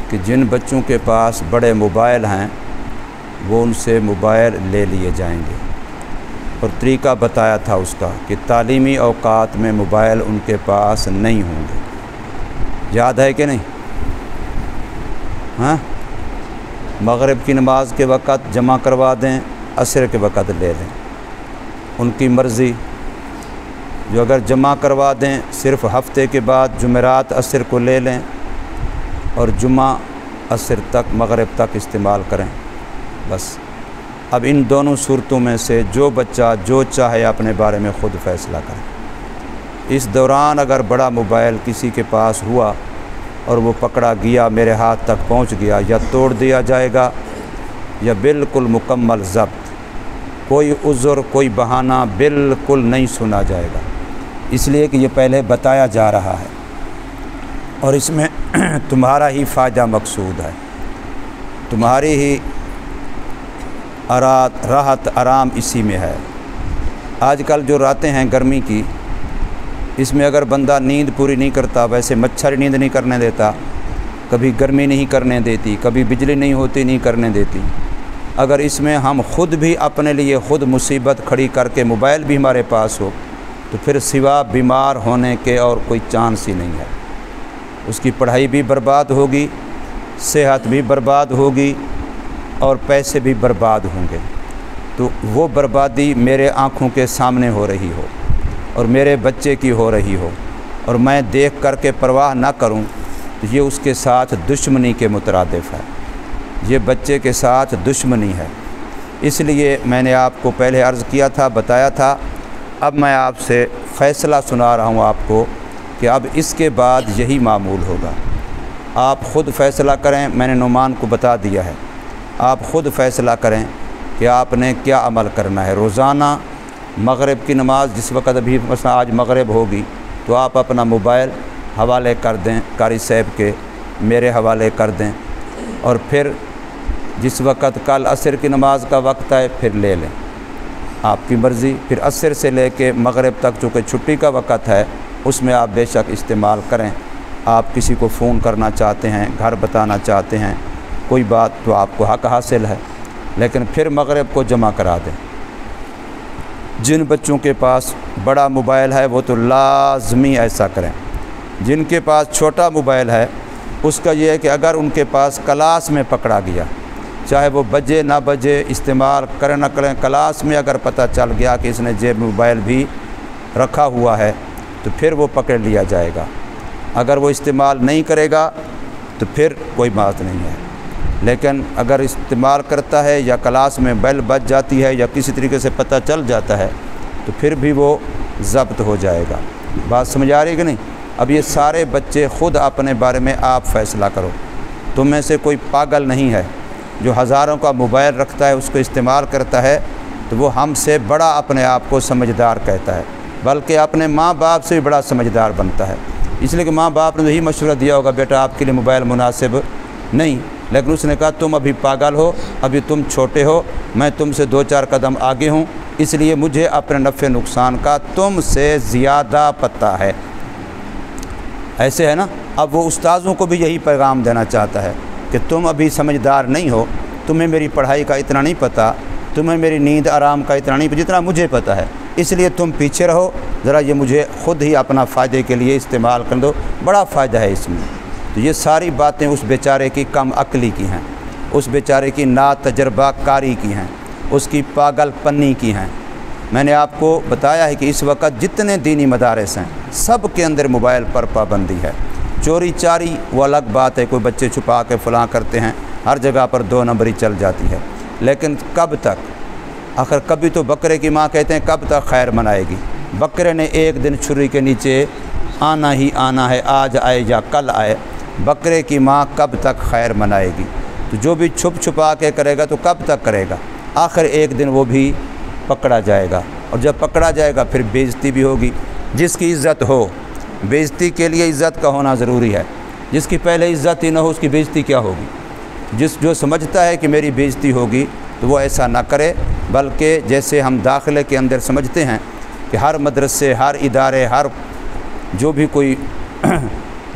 کہ جن بچوں کے پاس بڑے موبائل ہیں وہ ان سے موبائل لے لیے جائیں گے، اور طریقہ بتایا تھا اس کا کہ تعلیمی اوقات میں موبائل ان کے پاس نہیں ہوں گے۔ یاد ہے کہ نہیں؟ ہاں، مغرب کی نماز کے وقت جمع کروا دیں، عصر کے وقت لے لیں، ان کی مرضی۔ جو اگر جمع کروا دیں صرف ہفتے کے بعد جمعرات عصر کو لے لیں اور جمعہ عصر تک مغرب تک استعمال کریں، بس۔ اب ان دونوں صورتوں میں سے جو بچہ جو چاہے اپنے بارے میں خود فیصلہ کرے۔ اس دوران اگر بڑا موبائل کسی کے پاس ہوا اور وہ پکڑا گیا، میرے ہاتھ تک پہنچ گیا، یا توڑ دیا جائے گا یا بالکل مکمل ضبط، کوئی عذر کوئی بہانہ بالکل نہیں سنا جائے گا، اس لیے کہ یہ پہلے بتایا جا رہا ہے اور اس میں تمہارا ہی فائدہ مقصود ہے، تمہاری ہی راحت آرام اسی میں ہے۔ آج کل جو راتیں ہیں گرمی کی، اس میں اگر بندہ نیند پوری نہیں کرتا، ویسے مچھر نیند نہیں کرنے دیتا، کبھی گرمی نہیں کرنے دیتی، کبھی بجلی نہیں ہوتی نہیں کرنے دیتی، اگر اس میں ہم خود بھی اپنے لیے خود مصیبت کھڑی کر کے موبائل بھی ہمارے پاس ہو، تو پھر سوا بیمار ہونے کے اور کوئی چانس ہی نہیں ہے۔ اس کی پڑھائی بھی برباد ہوگی، صحت بھی برباد ہوگی اور پیسے بھی برباد ہوں گے۔ تو وہ بربادی میرے آنکھوں کے سامنے ہو رہی ہو اور میرے بچے کی ہو رہی ہو اور میں دیکھ کر کے پرواہ نہ کروں، تو یہ اس کے ساتھ دشمنی کے مترادف ہے، یہ بچے کے ساتھ دشمنی ہے۔ اس لیے میں نے آپ کو پہلے عرض کیا تھا، بتایا تھا، اب میں آپ سے فیصلہ سنا رہا ہوں آپ کو کہ اب اس کے بعد یہی معمول ہوگا۔ آپ خود فیصلہ کریں، میں نے نعمان کو بتا دیا ہے، آپ خود فیصلہ کریں کہ آپ نے کیا عمل کرنا ہے۔ روزانہ مغرب کی نماز جس وقت ابھی مثلا آج مغرب ہوگی تو آپ اپنا موبائل حوالے کر دیں قاری صاحب کے، میرے حوالے کر دیں، اور پھر جس وقت کل عصر کی نماز کا وقت ہے پھر لے لیں، آپ کی مرضی۔ پھر عصر سے لے کے مغرب تک چونکہ چھٹی کا وقت ہے، اس میں آپ بے شک استعمال کریں۔ آپ کسی کو فون کرنا چاہتے ہیں، گھر بتانا چاہتے ہیں، کوئی بات تو آپ کو حق حاصل ہے، لیکن پھر مغرب کو جمع کرا دیں۔ جن بچوں کے پاس بڑا موبائل ہے وہ تو لازمی ایسا کریں۔ جن کے پاس چھوٹا موبائل ہے اس کا یہ ہے کہ اگر ان کے پاس کلاس میں پکڑا گیا، چاہے وہ بجے نہ بجے استعمال کریں نہ کریں، کلاس میں اگر پتہ چل گیا کہ اس نے جیب موبائل بھی رکھا ہوا ہے تو پھر وہ پکڑ لیا جائے گا۔ اگر وہ استعمال نہیں کرے گا تو پھر کوئی بات نہیں ہے، لیکن اگر استعمال کرتا ہے یا کلاس میں بیل بج جاتی ہے یا کسی طریقے سے پتہ چل جاتا ہے تو پھر بھی وہ ضبط ہو جائے گا۔ بات سمجھ آ رہی کہ نہیں؟ اب یہ سارے بچے خود اپنے بارے میں آپ فیصلہ کرو۔ تم میں سے کوئی پاگل نہیں ہے جو ہزاروں کا موبائل رکھتا ہے، اس کو استعمال کرتا ہے تو وہ ہم سے بڑا اپنے آپ کو سمجھدار کہتا ہے، بلکہ اپنے ماں باپ سے بھی بڑا سمجھدار بنتا ہے، اس لیے کہ ماں باپ نے یہی مشورہ دیا ہوگا بیٹا آپ کے لیے موبائل مناسب نہیں، لیکن اس نے کہا تم ابھی پاگل ہو، ابھی تم چھوٹے ہو، میں تم سے 2-4 قدم آگے ہوں، اس لیے مجھے اپنے نفع نقصان کا تم سے زیادہ پتہ ہے۔ ایسے ہے نا؟ اب وہ استاذوں کو بھی یہی پیغام دینا چاہتا ہے کہ تم ابھی سمجھدار نہیں ہو، تمہیں میری پڑھائی کا اتنا نہیں پتہ، تمہیں میری نیند آرام کا اتنا نہیں جتنا مجھے پتہ ہے، اس لیے تم پیچھے رہو، ذرا یہ مجھے خود ہی اپنا فائدے کے لیے استعمال کر دو، بڑا فائدہ ہے اس میں۔ تو یہ ساری باتیں اس بیچارے کی کم عقلی کی ہیں، اس بیچارے کی نا تجربہ کاری کی ہیں، اس کی پاگل پنی کی ہیں۔ میں نے آپ کو بتایا ہے کہ اس وقت جتنے دینی مدارس ہیں سب کے اندر موبائل پر پابندی ہے۔ چوری چاری وہ الگ بات ہے، کوئی بچے چھپا کے فلاں کرتے ہیں، ہر جگہ پر 2 نمبری چل جاتی ہے، لیکن کب تک؟ آخر کبھی تو بکرے کی ماں کہتے ہیں کب تک خیر منائے گی؟ بکرے نے ایک دن چھری کے نیچے آنا ہی آنا ہے، آج آئے یا کل آئے، بکرے کی ماں کب تک خیر منائے گی؟ تو جو بھی چھپ چھپا کے کرے گا تو کب تک کرے گا؟ آخر ایک دن وہ بھی پکڑا جائے گا، اور جب پکڑا جائے گا پھر بے عزتی بھی ہوگی۔ جس کی عزت ہو، بے عزتی کے لیے عزت کا ہونا ضروری ہے، جس کی پہلے عزت ہی نہ ہو اس کی بے عزتی کیا ہوگی؟ جو سمجھتا ہے کہ میری بے عزتی ہوگی تو وہ ایسا نہ کرے، بلکہ جیسے ہم داخلے کے اندر سمجھتے ہیں کہ ہر مدرسے، ہر ادارے، ہر جو بھی کوئی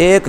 1